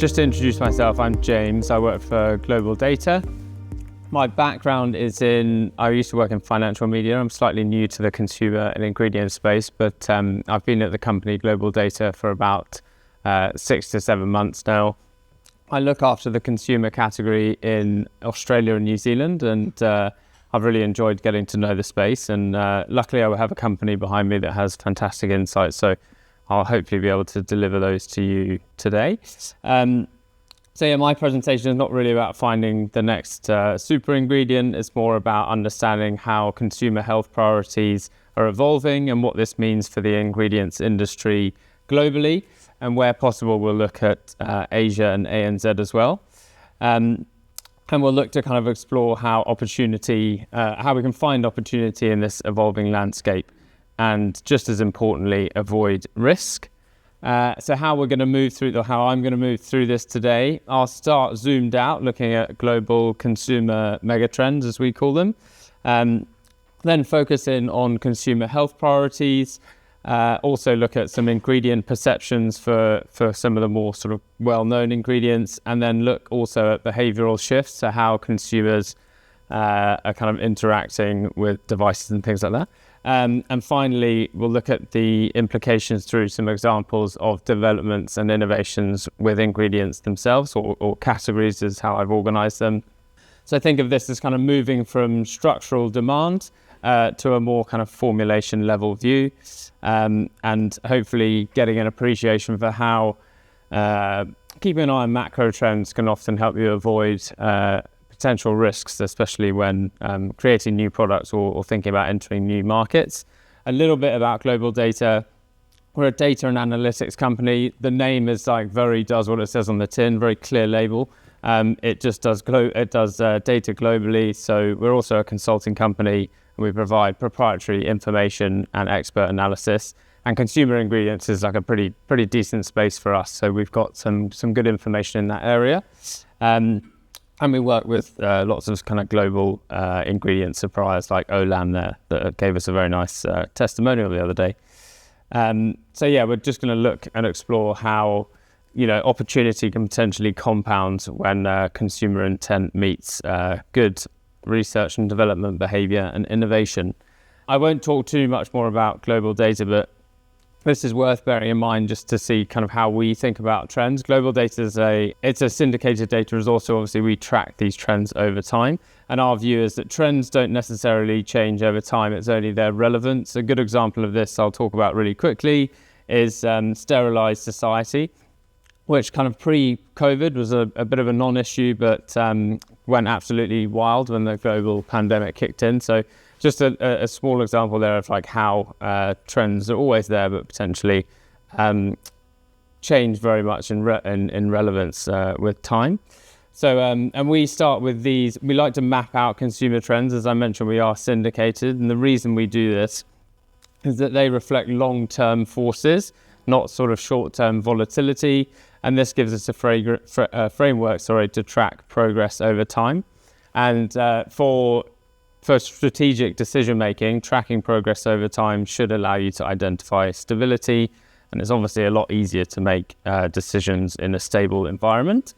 just to introduce myself, I'm James. I work for Global Data. My background is I used to work in financial media. I'm slightly new to the consumer and ingredient space, but I've been at the company Global Data for about 6 to 7 months now. I look after the consumer category in Australia and New Zealand, and I've really enjoyed getting to know the space. And luckily, I have a company behind me that has fantastic insights, so I'll hopefully be able to deliver those to you today. My presentation is not really about finding the next super ingredient. It's more about understanding how consumer health priorities are evolving and what this means for the ingredients industry globally. And where possible, we'll look at Asia and ANZ as well. And we'll look to kind of explore how we can find opportunity in this evolving landscape, and just as importantly, avoid risk. So how I'm going to move through this today, I'll start zoomed out, looking at global consumer megatrends, as we call them. Then focus in on consumer health priorities. Also look at some ingredient perceptions for some of the more sort of well-known ingredients, and then look also at behavioral shifts, so how consumers are kind of interacting with devices and things like that. And finally, we'll look at the implications through some examples of developments and innovations with ingredients themselves, or categories is how I've organized them. So I think of this as kind of moving from structural demand to a more kind of formulation level view, and hopefully getting an appreciation for how keeping an eye on macro trends can often help you avoid potential risks, especially when creating new products or thinking about entering new markets. A little bit about Global Data. We're a data and analytics company. The name is does what it says on the tin, very clear label. It just does data globally. So we're also a consulting company. We provide proprietary information and expert analysis, and consumer ingredients is like a pretty decent space for us. So we've got some good information in that area, and we work with lots of kind of global ingredient suppliers like Olam there that gave us a very nice testimonial the other day. We're just going to look and explore how opportunity can potentially compound when consumer intent meets good research and development behavior and innovation. I won't talk too much more about Global Data, but this is worth bearing in mind just to see kind of how we think about trends. Global Data it's a syndicated data resource, so obviously we track these trends over time. And our view is that trends don't necessarily change over time, it's only their relevance. A good example of this I'll talk about really quickly is sterilized society, which kind of pre-COVID was a bit of a non-issue, but went absolutely wild when the global pandemic kicked in. So just a small example there of like how trends are always there, but potentially change very much in relevance with time. So, and we start with these. We like to map out consumer trends. As I mentioned, we are syndicated, and the reason we do this is that they reflect long-term forces, not sort of short-term volatility. And this gives us a framework to track progress over time. And for strategic decision making, tracking progress over time should allow you to identify stability. And it's obviously a lot easier to make decisions in a stable environment.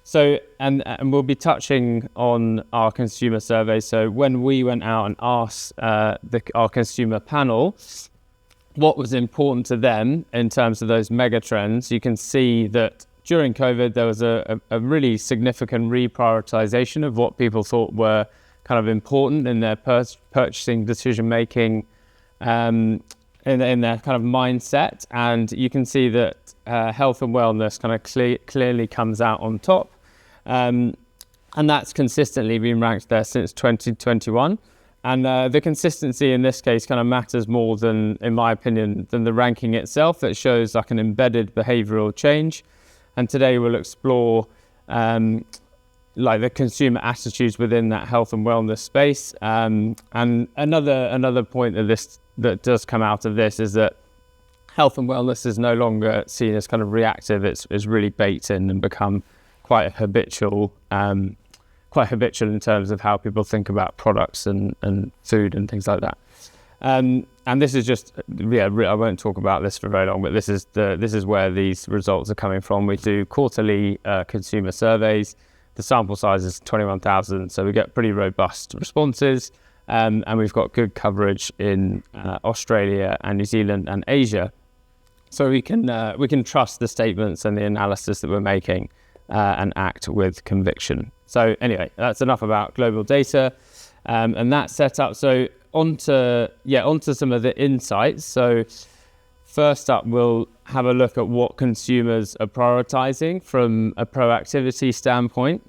So, and we'll be touching on our consumer survey. So when we went out and asked our consumer panel what was important to them in terms of those mega trends, you can see that during COVID, there was a really significant reprioritization of what people thought were kind of important in their purchasing decision-making, in their kind of mindset. And you can see that health and wellness kind of clearly comes out on top. And that's consistently been ranked there since 2021. And the consistency in this case kind of matters more than, in my opinion, than the ranking itself. It shows like an embedded behavioral change. And today we'll explore like the consumer attitudes within that health and wellness space. And another point that does come out of this is that health and wellness is no longer seen as kind of reactive. It's really baked in and become quite habitual in terms of how people think about products and food and things like that. And this is just, I won't talk about this for very long, but this is where these results are coming from. We do quarterly consumer surveys. The sample size is 21,000, so we get pretty robust responses. And we've got good coverage in Australia and New Zealand and Asia. So we can trust the statements and the analysis that we're making and act with conviction. So anyway, that's enough about global data and that setup. So onto some of the insights. So first up, we'll have a look at what consumers are prioritizing from a proactivity standpoint.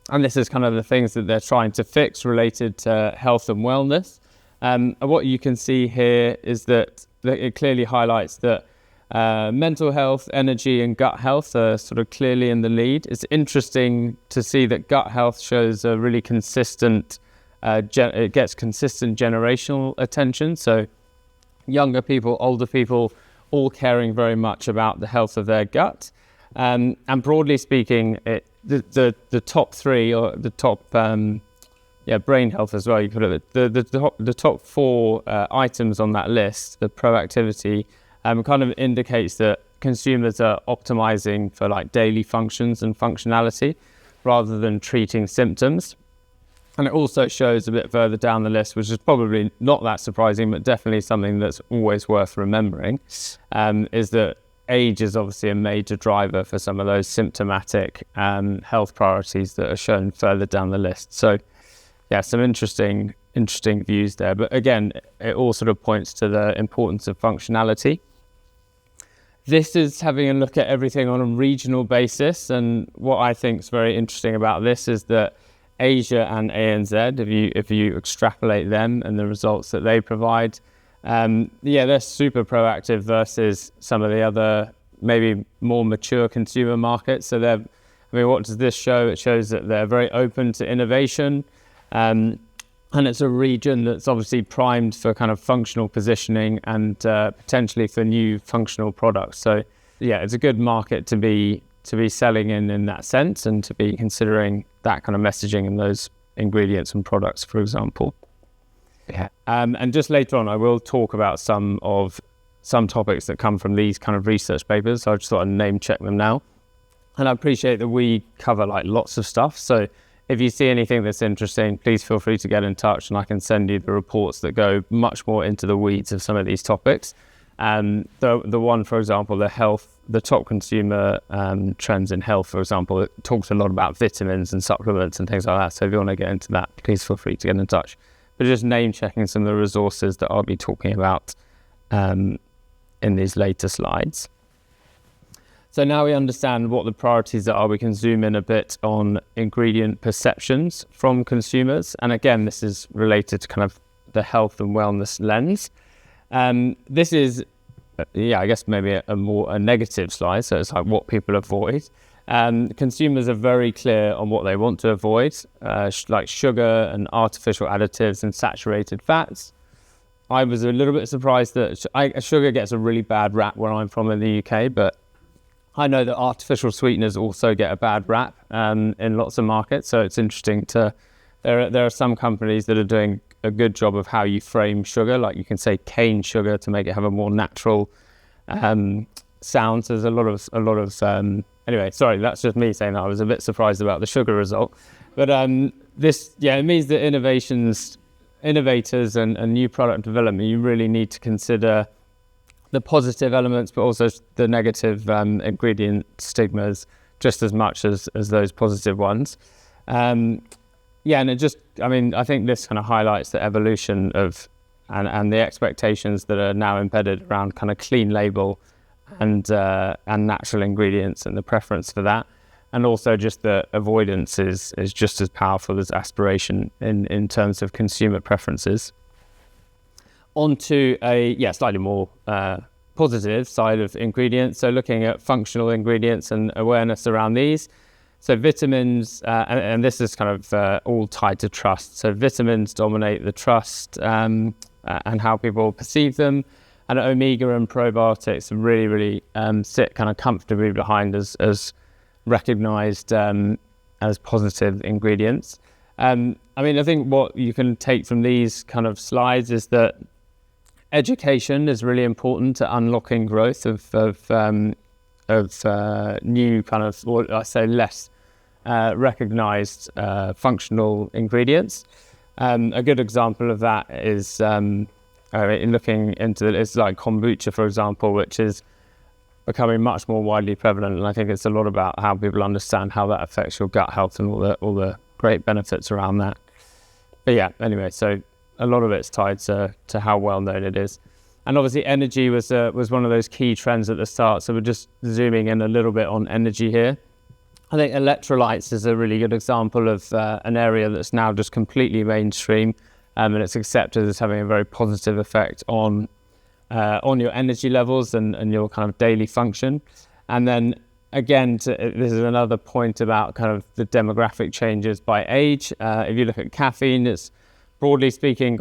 And this is kind of the things that they're trying to fix related to health and wellness. And what you can see here is that it clearly highlights that mental health, energy and gut health are sort of clearly in the lead. It's interesting to see that gut health shows a really consistent, it gets consistent generational attention. So younger people, older people, all caring very much about the health of their gut. And broadly speaking, the top three, or the top, brain health as well, you put it, the top four items on that list, the proactivity, kind of indicates that consumers are optimizing for like daily functions and functionality rather than treating symptoms. And it also shows a bit further down the list, which is probably not that surprising, but definitely something that's always worth remembering, is that age is obviously a major driver for some of those symptomatic health priorities that are shown further down the list. So yeah, some interesting views there. But again, it all sort of points to the importance of functionality. This is having a look at everything on a regional basis. And what I think is very interesting about this is that Asia and ANZ, if you extrapolate them and the results that they provide, they're super proactive versus some of the other maybe more mature consumer markets. So what does this show? It shows that they're very open to innovation, and it's a region that's obviously primed for kind of functional positioning and potentially for new functional products. So yeah, it's a good market to be selling in that sense, and to be considering that kind of messaging and those ingredients and products, for example. Yeah. And just later on, I will talk about some topics that come from these kind of research papers. So I just thought I'd name check them now. And I appreciate that we cover like lots of stuff. So if you see anything that's interesting, please feel free to get in touch, and I can send you the reports that go much more into the weeds of some of these topics. The one, for example, the top consumer trends in health, for example, it talks a lot about vitamins and supplements and things like that. So if you want to get into that, please feel free to get in touch. But just name checking some of the resources that I'll be talking about in these later slides. So now we understand what the priorities are. We can zoom in a bit on ingredient perceptions from consumers. And again, this is related to kind of the health and wellness lens. This is, I guess maybe a negative slide. So it's like what people avoid. Consumers are very clear on what they want to avoid, like sugar and artificial additives and saturated fats. I was a little bit surprised that sugar gets a really bad rap where I'm from in the UK, but I know that artificial sweeteners also get a bad rap in lots of markets. So it's interesting there are some companies that are doing a good job of how you frame sugar. Like you can say cane sugar to make it have a more natural sound. So there's a lot of anyway, sorry, that's just me saying that. I was a bit surprised about the sugar result. But it means that innovators and new product development, you really need to consider the positive elements, but also the negative ingredient stigmas just as much as those positive ones. And I think this kind of highlights the evolution of and the expectations that are now embedded around kind of clean label and natural ingredients, and the preference for that. And also just the avoidance is just as powerful as aspiration in terms of consumer preferences. Onto a slightly more positive side of ingredients. So looking at functional ingredients and awareness around these. So vitamins, and this is kind of all tied to trust. So vitamins dominate the trust and how people perceive them. And omega and probiotics really, really sit kind of comfortably behind as recognized as positive ingredients. I think what you can take from these kind of slides is that education is really important to unlocking growth of new kind of, or I say less recognized functional ingredients. A good example of that is in looking into it's like kombucha, for example, which is becoming much more widely prevalent, and I think it's a lot about how people understand how that affects your gut health and all the great benefits around that. But yeah, anyway, so a lot of it's tied to how well known it is. And obviously energy was one of those key trends at the start. So we're just zooming in a little bit on energy here. I think electrolytes is a really good example of an area that's now just completely mainstream, and it's accepted as having a very positive effect on your energy levels and your kind of daily function. And then again, this is another point about kind of the demographic changes by age. If you look at caffeine, it's broadly speaking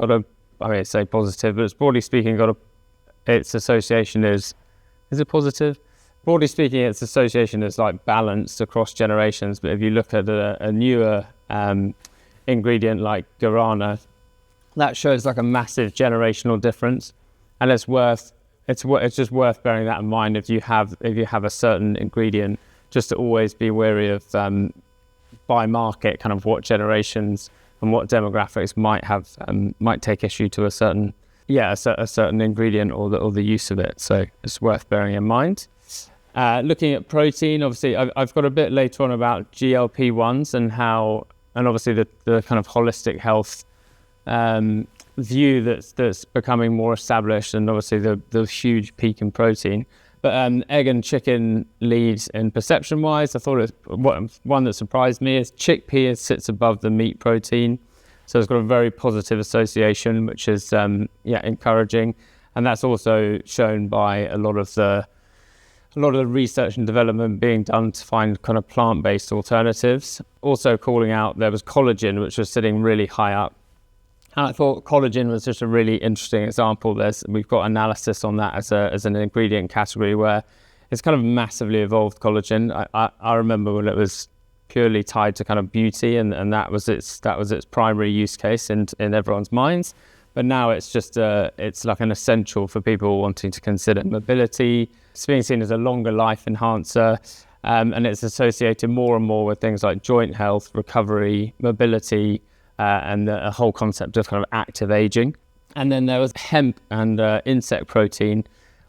say positive, but it's broadly speaking its association is it positive? Broadly speaking, its association is like balanced across generations. But if you look at a newer ingredient like guarana, that shows like a massive generational difference, and it's just worth bearing that in mind if you have a certain ingredient, just to always be wary of by market kind of what generations and what demographics might take issue to a certain ingredient or the use of it. So it's worth bearing in mind. Looking at protein, obviously I've got a bit later on about GLP-1s and obviously the kind of holistic health view that's becoming more established, and obviously the huge peak in protein. But egg and chicken leads in perception wise. I thought one that surprised me is chickpea sits above the meat protein. So it's got a very positive association, which is encouraging. And that's also shown by a lot of the research and development being done to find kind of plant-based alternatives. Also calling out, there was collagen, which was sitting really high up. And I thought collagen was just a really interesting example. We've got analysis on that as an ingredient category where it's kind of massively evolved collagen. I remember when it was purely tied to kind of beauty, and that was its primary use case in everyone's minds. But now it's just it's like an essential for people wanting to consider mobility. It's being seen as a longer life enhancer, and it's associated more and more with things like joint health, recovery, mobility, and a whole concept of kind of active aging. And then there was hemp and insect protein,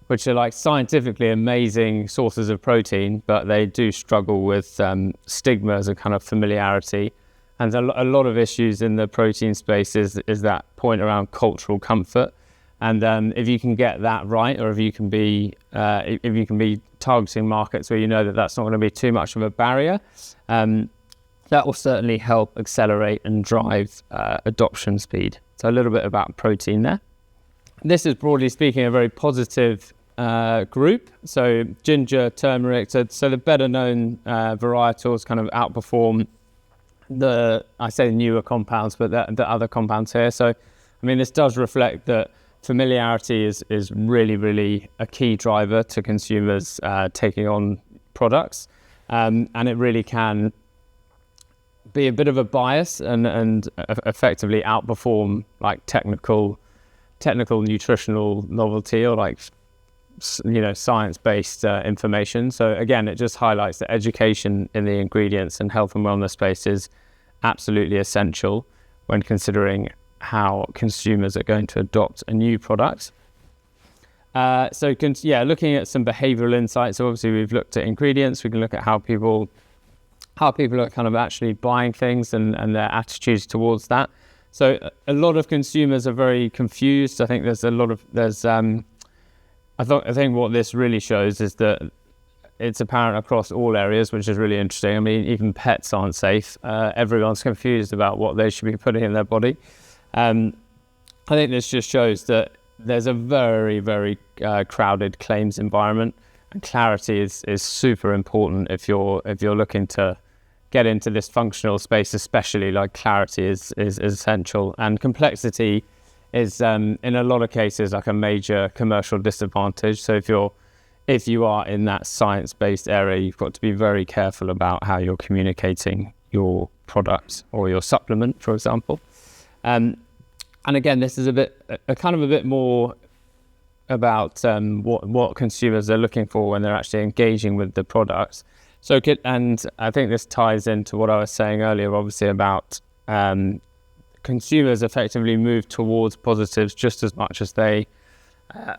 which are like scientifically amazing sources of protein, but they do struggle with stigmas and kind of familiarity. And a lot of issues in the protein space is that point around cultural comfort. And if you can get that right, or if you can be targeting markets where you know that that's not going to be too much of a barrier, that will certainly help accelerate and drive adoption speed. So a little bit about protein there. This is broadly speaking a very positive group. So ginger, turmeric, so the better known varietals kind of outperform the newer compounds, but the other compounds here. So, I mean, this does reflect that familiarity is really, really a key driver to consumers taking on products. And it really can be a bit of a bias and effectively outperform like technical nutritional novelty or like, science-based information. So again, it just highlights that education in the ingredients and health and wellness space is absolutely essential when considering how consumers are going to adopt a new product. Looking at some behavioral insights. So obviously we've looked at ingredients. We can look at how people are kind of actually buying things and their attitudes towards that. So a lot of consumers are very confused. I think I think what this really shows is that it's apparent across all areas, which is really interesting. I mean, even pets aren't safe. Everyone's confused about what they should be putting in their body. I think this just shows that there's a very, very crowded claims environment, and clarity is super important if you're looking to get into this functional space, especially. Like, clarity is essential, and complexity is in a lot of cases like a major commercial disadvantage. So if you are in that science-based area, you've got to be very careful about how you're communicating your product or your supplement, for example. And again, this is a bit more about what consumers are looking for when they're actually engaging with the products. And I think this ties into what I was saying earlier, obviously, about consumers effectively move towards positives just as much as they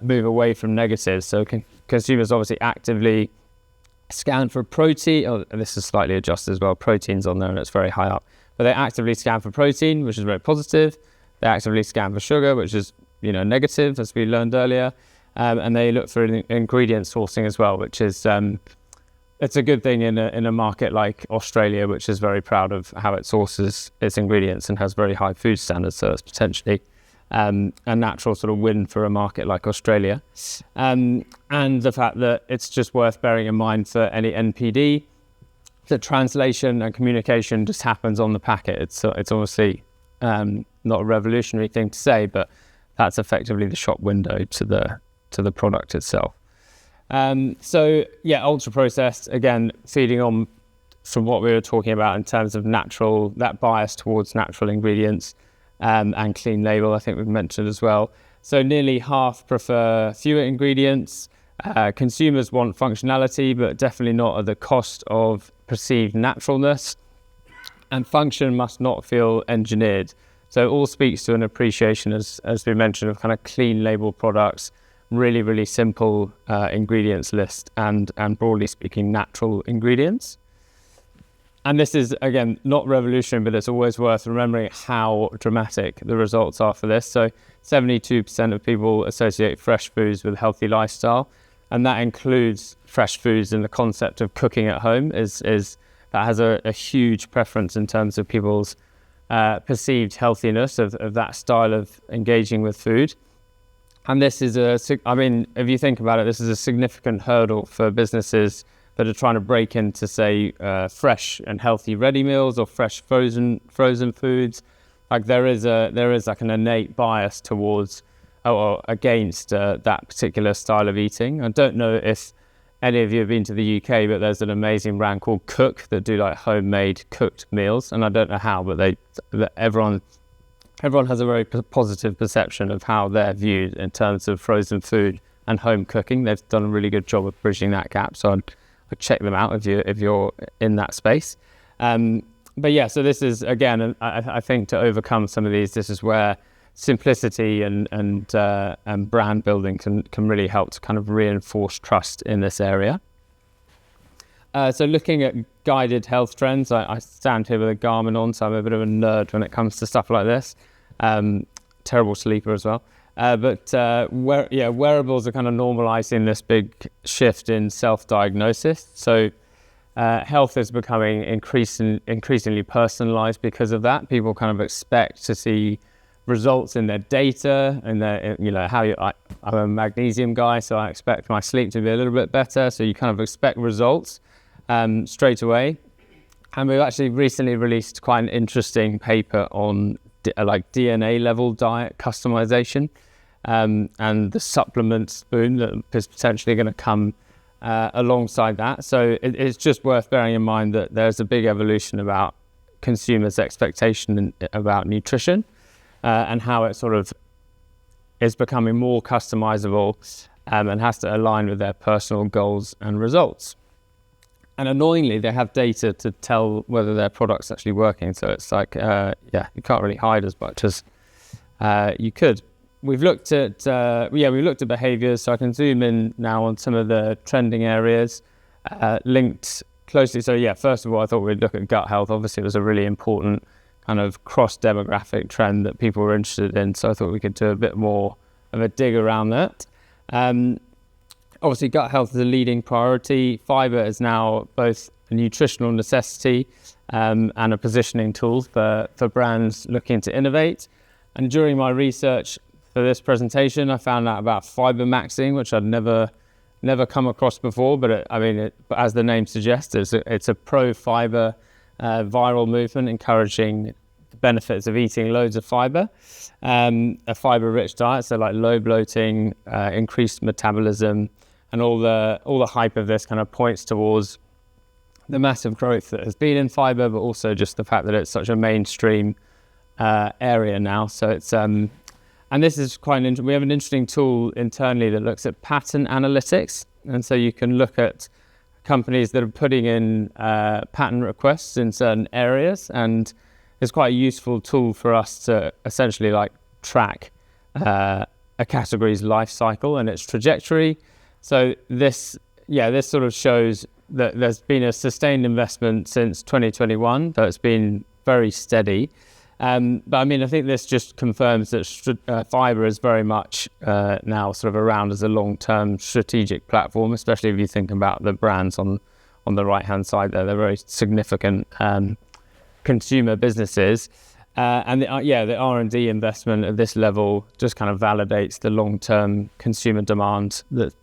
move away from negatives. So consumers obviously actively scan for protein. Oh, this is slightly adjusted as well. Protein's on there and it's very high up. But they actively scan for protein, which is very positive. They actively scan for sugar, which is negative, as we learned earlier. And they look for ingredient sourcing as well, which is it's a good thing in a market like Australia, which is very proud of how it sources its ingredients and has very high food standards. So it's potentially a natural sort of win for a market like Australia. And the fact that it's just worth bearing in mind for any NPD, the translation and communication just happens on the packet. It's obviously not a revolutionary thing to say, but that's effectively the shop window to the product itself. Ultra processed, again, feeding on from what we were talking about in terms of that bias towards natural ingredients, and clean label, I think we've mentioned as well. So nearly half prefer fewer ingredients. Consumers want functionality, but definitely not at the cost of perceived naturalness. And function must not feel engineered. So it all speaks to an appreciation, as we mentioned, of kind of clean label products, really, really simple ingredients list, and broadly speaking, natural ingredients. And this is, again, not revolutionary, but it's always worth remembering how dramatic the results are for this. So 72% of people associate fresh foods with healthy lifestyle, and that includes fresh foods in the concept of cooking at home. That has a huge preference in terms of people's perceived healthiness of that style of engaging with food. And this is if you think about it, this is a significant hurdle for businesses that are trying to break into, say, fresh and healthy ready meals or fresh frozen foods. Like there is like an innate bias towards or against that particular style of eating. I don't know if any of you have been to the UK, but there's an amazing brand called Cook that do like homemade cooked meals, and I don't know how, but everyone has a very positive perception of how they're viewed in terms of frozen food and home cooking. They've done a really good job of bridging that gap, so I'd check them out if you're in that space. So this is, again, I think to overcome some of these, this is where simplicity and brand building can really help to kind of reinforce trust in this area. So looking at guided health trends, I stand here with a Garmin on, so I'm a bit of a nerd when it comes to stuff like this. Terrible sleeper as well. Wearables are kind of normalizing this big shift in self-diagnosis. So health is becoming increasingly personalized because of that. People kind of expect to see results in their data and I'm a magnesium guy, so I expect my sleep to be a little bit better. So you kind of expect results straight away. And we've actually recently released quite an interesting paper on DNA level diet customization, and the supplement spoon that is potentially going to come alongside that. So it's just worth bearing in mind that there's a big evolution about consumers' expectation about nutrition, and how it sort of is becoming more customizable and has to align with their personal goals and results. And annoyingly, they have data to tell whether their product's actually working. So it's like, you can't really hide as much as you could. We've looked at behaviors. So I can zoom in now on some of the trending areas linked closely. So first of all, I thought we'd look at gut health. Obviously, it was a really important kind of cross-demographic trend that people were interested in. So I thought we could do a bit more of a dig around that. Obviously, gut health is a leading priority. Fiber is now both a nutritional necessity and a positioning tool for brands looking to innovate. And during my research for this presentation, I found out about fiber maxing, which I'd never come across before. But as the name suggests, it's a pro-fiber viral movement encouraging the benefits of eating loads of fiber. A fiber-rich diet, so like low bloating, increased metabolism, and all the hype of this kind of points towards the massive growth that has been in fiber, but also just the fact that it's such a mainstream area now. So it's And this is we have an interesting tool internally that looks at patent analytics. And so you can look at companies that are putting in patent requests in certain areas. And it's quite a useful tool for us to essentially like track a category's life cycle and its trajectory. So this sort of shows that there's been a sustained investment since 2021, so it's been very steady. But I mean, I think this just confirms that fibre is very much now sort of around as a long-term strategic platform, especially if you think about the brands on the right-hand side there. They're very significant consumer businesses. And the R&D investment at this level just kind of validates the long-term consumer demand that's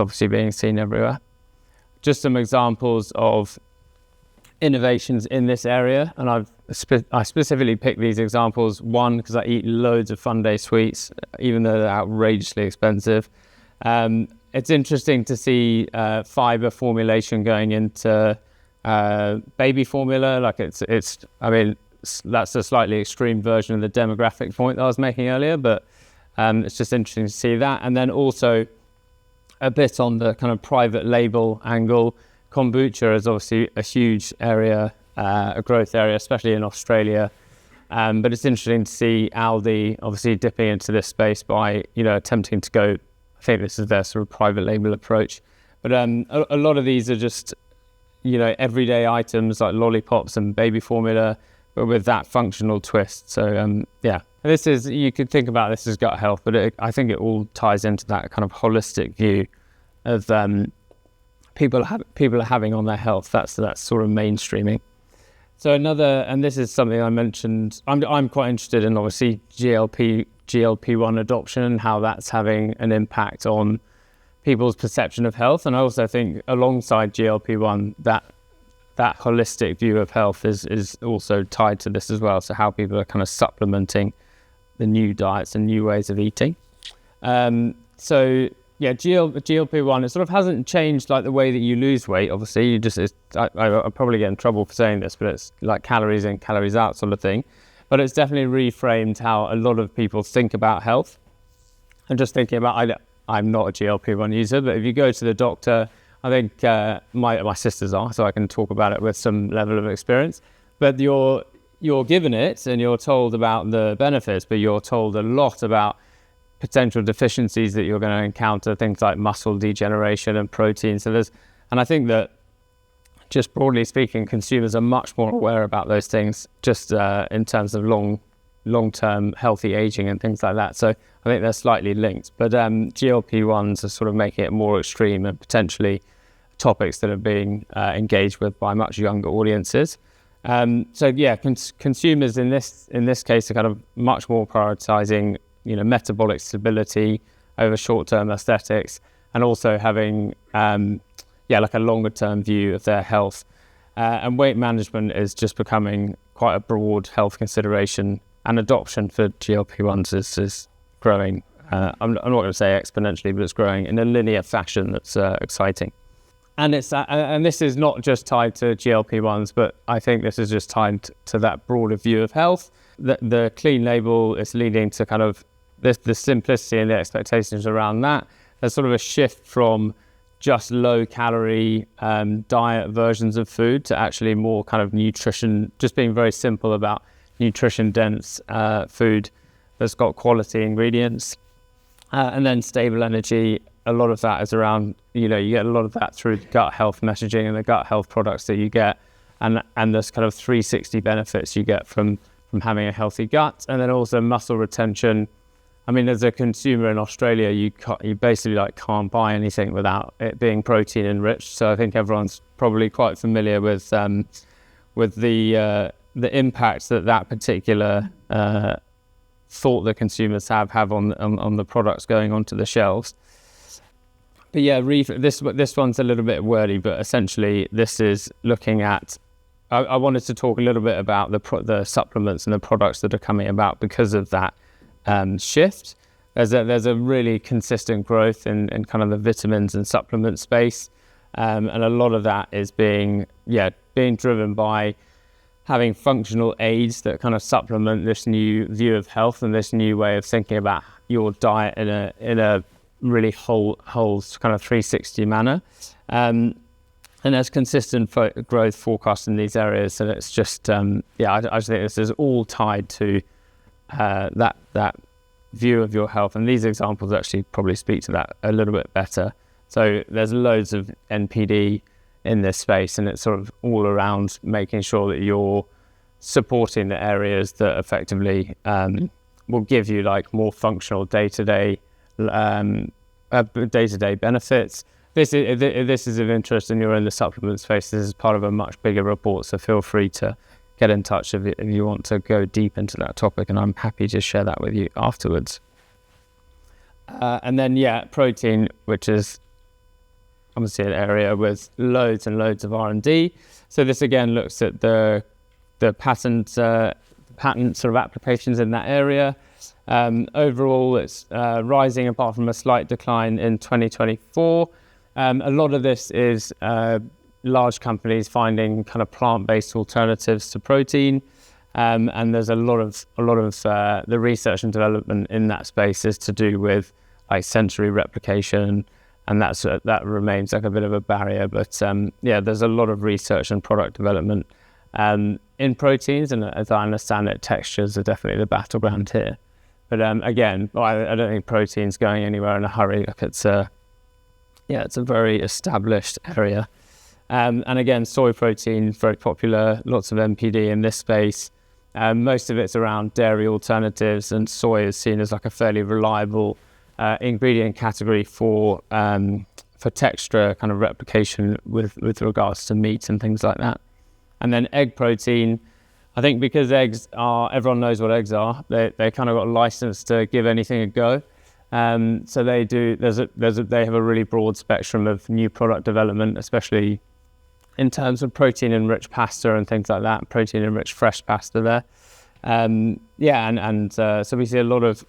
obviously being seen everywhere. Just some examples of innovations in this area, and I specifically picked these examples, one, because I eat loads of Fun Day sweets, even though they're outrageously expensive. It's interesting to see fibre formulation going into baby formula. Like that's a slightly extreme version of the demographic point that I was making earlier, but it's just interesting to see that. And then also a bit on the kind of private label angle. Kombucha is obviously a huge area, a growth area, especially in Australia. But it's interesting to see Aldi obviously dipping into this space by, attempting to go, I think this is their sort of private label approach. But a lot of these are just, everyday items like lollipops and baby formula, but with that functional twist. So, this is, you could think about this as gut health, but I think it all ties into that kind of holistic view of people are having on their health. That's sort of mainstreaming. So and this is something I mentioned, I'm quite interested in obviously GLP-1 adoption and how that's having an impact on people's perception of health. And I also think alongside GLP-1, that holistic view of health is also tied to this as well. So how people are kind of supplementing the new diets and new ways of eating. GLP-1, it sort of hasn't changed like the way that you lose weight. Obviously, I'll probably get in trouble for saying this, but it's like calories in, calories out sort of thing. But it's definitely reframed how a lot of people think about health. I'm just thinking about, I'm not a GLP-1 user, but if you go to the doctor, I think my sisters are, so I can talk about it with some level of experience. But you're given it and you're told about the benefits, but you're told a lot about potential deficiencies that you're going to encounter, things like muscle degeneration and protein. And I think that just broadly speaking, consumers are much more aware about those things just in terms of long-term healthy aging and things like that. So I think they're slightly linked, but GLP-1s are sort of making it more extreme and potentially topics that are being engaged with by much younger audiences. Consumers in this case are kind of much more prioritizing metabolic stability over short-term aesthetics, and also having like a longer-term view of their health. And weight management is just becoming quite a broad health consideration, and adoption for GLP-1s is growing. I'm not going to say exponentially, but it's growing in a linear fashion that's exciting. And this is not just tied to GLP-1s, but I think this is just tied to that broader view of health. The clean label is leading to kind of the simplicity and the expectations around that. There's sort of a shift from just low-calorie diet versions of food to actually more kind of nutrition, just being very simple about nutrition-dense food that's got quality ingredients. And then stable energy, a lot of that is around, you get a lot of that through gut health messaging and the gut health products that you get, and there's kind of 360 benefits you get from having a healthy gut. And then also muscle retention. I mean, as a consumer in Australia, you basically can't buy anything without it being protein enriched. So I think everyone's probably quite familiar with the impact that particular thought that consumers have on the products going onto the shelves. But this one's a little bit wordy, but essentially this is looking at. I wanted to talk a little bit about the supplements and the products that are coming about because of that shift. There's a really consistent growth in kind of the vitamins and supplement space, and a lot of that is being driven by having functional aids that kind of supplement this new view of health and this new way of thinking about your diet in a really whole kind of 360 manner. And there's consistent growth forecast in these areas, and it's just I just think this is all tied to that view of your health, and these examples actually probably speak to that a little bit better. So there's loads of NPD in this space, and it's sort of all around making sure that you're supporting the areas that effectively will give you like more functional day-to-day benefits. This is of interest and you're in the supplement space. This is part of a much bigger report, so feel free to get in touch if you want to go deep into that topic, and I'm happy to share that with you afterwards. And then protein, which is obviously an area with loads and loads of R&D. So this again looks at the patent sort of applications in that area. Overall, it's rising apart from a slight decline in 2024. A lot of this is large companies finding kind of plant-based alternatives to protein, and there's a lot of the research and development in that space is to do with like sensory replication, and that remains like a bit of a barrier. But there's a lot of research and product development in proteins, and as I understand it, textures are definitely the battleground here. But again, I don't think protein's going anywhere in a hurry. Like it's a very established area. And again, soy protein, very popular, lots of NPD in this space. Most of it's around dairy alternatives, and soy is seen as like a fairly reliable ingredient category for texture kind of replication with regards to meat and things like that. And then egg protein, I think because everyone knows what eggs are, they kind of got a license to give anything a go. So they have a really broad spectrum of new product development, especially in terms of protein-enriched pasta and things like that, protein-enriched fresh pasta there. So we see a lot of,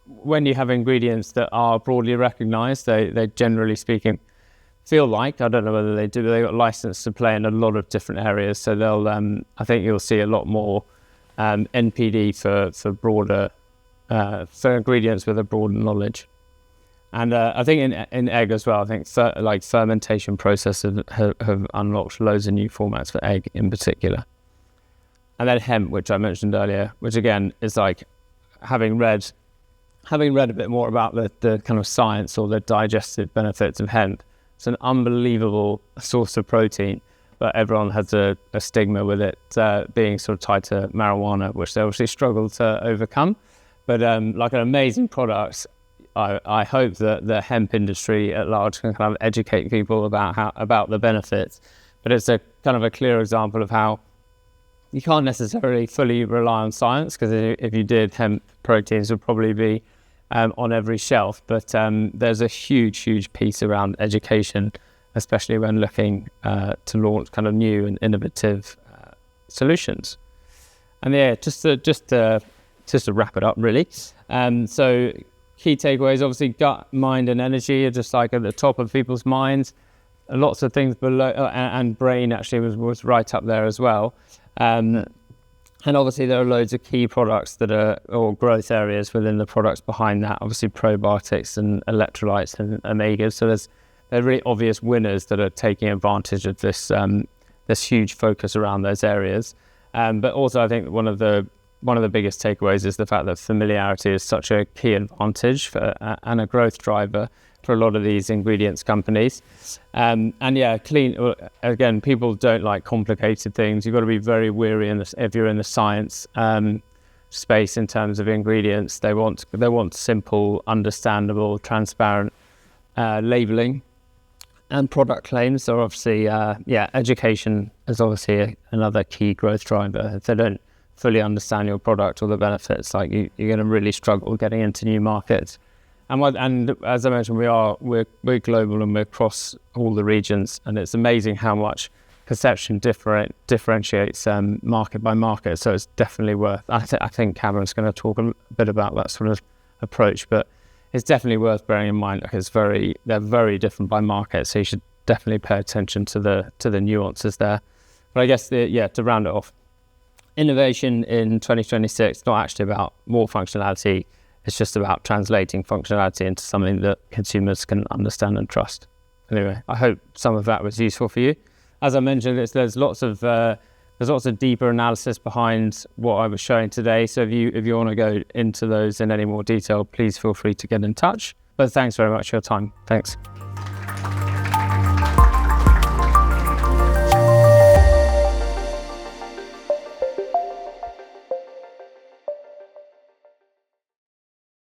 when you have ingredients that are broadly recognized, they generally speaking feel like, I don't know whether they do, but they got license to play in a lot of different areas. So they'll, I think you'll see a lot more NPD for broader, for ingredients with a broader knowledge. And I think in egg as well, I think fermentation processes have unlocked loads of new formats for egg in particular. And then hemp, which I mentioned earlier, which again is like having read a bit more about the kind of science or the digestive benefits of hemp. It's an unbelievable source of protein, but everyone has a stigma with it being sort of tied to marijuana, which they obviously struggle to overcome. But like an amazing product, I hope that the hemp industry at large can kind of educate people about the benefits. But it's a kind of a clear example of how you can't necessarily fully rely on science, because if you did, hemp proteins would probably be on every shelf. But there's a huge piece around education, especially when looking to launch kind of new and innovative solutions. And just to wrap it up, really. So key takeaways, obviously gut, mind and energy are just like at the top of people's minds. Lots of things below, and brain actually was right up there as well. And obviously there are loads of key products or growth areas within the products behind that, obviously probiotics and electrolytes and omegas. So they're really obvious winners that are taking advantage of this huge focus around those areas. But also I think one of the biggest takeaways is the fact that familiarity is such a key advantage and a growth driver for a lot of these ingredients companies. Clean, again, people don't like complicated things. You've got to be very wary if you're in the science space in terms of ingredients. They want simple, understandable, transparent labeling. And product claims are obviously, education is obviously another key growth driver. If they don't fully understand your product or the benefits, like you're going to really struggle getting into new markets. And as I mentioned, we're global and we're across all the regions, and it's amazing how much perception differentiates market by market. So it's definitely worth. I think Cameron's going to talk a bit about that sort of approach, but it's definitely worth bearing in mind. Like they're very different by market, so you should definitely pay attention to the nuances there. But I guess to round it off, Innovation in 2026, not actually about more functionality, it's just about translating functionality into something that consumers can understand and trust. Anyway, I hope some of that was useful for you. As I mentioned, there's lots of deeper analysis behind what I was showing today. So if you want to go into those in any more detail, please feel free to get in touch. But thanks very much for your time. Thanks.